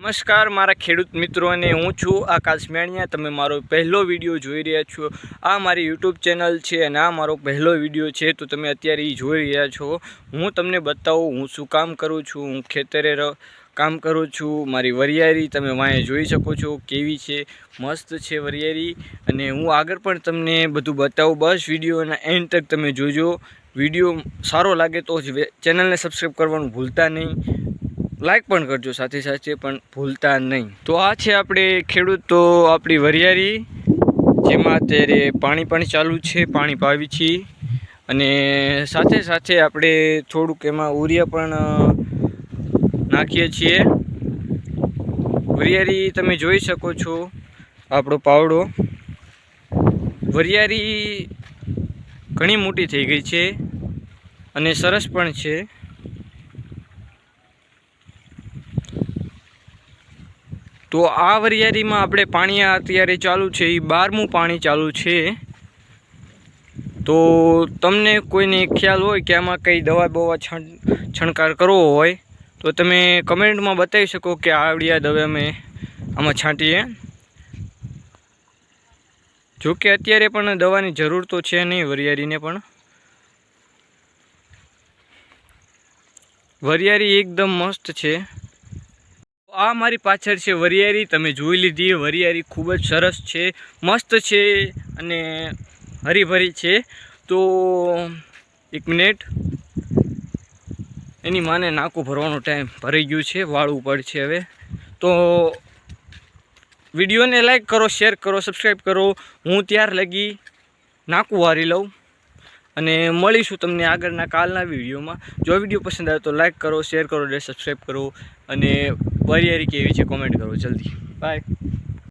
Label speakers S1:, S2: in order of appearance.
S1: નમસ્કાર મારા ખેડૂત મિત્રોને, હું છું આકાશ મેણિયા। તમે મારો પહેલો વિડીયો જોઈ રહ્યા છો। આ મારી યુટ્યુબ ચેનલ છે અને આ મારો પહેલો વિડીયો છે, તો તમે અત્યારે એ જોઈ રહ્યા છો। હું તમને બતાવું હું શું કામ કરું છું। હું ખેતરે કામ કરું છું। મારી વરિયાળી તમે વાંહે જોઈ શકો છો કેવી છે, મસ્ત છે વરિયાળી। અને હું આગળ પણ તમને બધું બતાવું। બસ વિડીયોના એન્ડ તક તમે જોજો। વિડીયો સારો લાગે તો ચેનલને સબસ્ક્રાઈબ કરવાનું ભૂલતા નહીં, લાઈક પણ કરજો સાથે સાથે પણ ભૂલતા નહીં। તો આ છે આપણે ખેડૂતો આપણી વરિયાળી, જેમાં અત્યારે પાણી પણ ચાલુ છે, પાણી પાવી છીએ। અને સાથે સાથે આપણે થોડુંક એમાં ઉરિયા પણ નાખીએ છીએ। વરિયાળી તમે જોઈ શકો છો, આપણો પાવડો વરિયાળી ઘણી મોટી થઈ ગઈ છે અને સરસ પણ છે। તો આ વરિયાળીમાં આપણે પાણી અત્યારે ચાલુ છે, એ 12મું પાણી ચાલુ છે। તો તમને કોઈને ખ્યાલ હોય કે આમાં કઈ દવા છંટકાવ કરવો હોય તો તમે કમેન્ટમાં બતાવી શકો કે આવડી આ દવા અમે આમાં છાંટીએ। જોકે અત્યારે પણ દવાની જરૂર તો છે નહીં વરિયાળીને, પણ વરિયાળી એકદમ મસ્ત છે। આ મારી પાછળ છે વરિયાળી, તમે જોઈ લીધી। વરિયાળી ખૂબ જ સરસ છે, મસ્ત છે અને હરીભરી છે। તો એક મિનિટ, એની માને નાકું ભરવાનો ટાઈમ ભરાઈ ગયું છે, વાળવું પડશે હવે। તો વિડીયોને લાઈક કરો, શેર કરો, સબસ્ક્રાઈબ કરો। હું ત્યાર લગી નાકું વારી લઉં અને મળીશું તમને આગળના કાલના વિડીયોમાં। જો વિડીયો પસંદ આવે તો લાઈક કરો, શેર કરો, સબસ્ક્રાઈબ કરો અને વરિયાળી કેવી છે કોમેન્ટ કરો જલ્દી। બાય।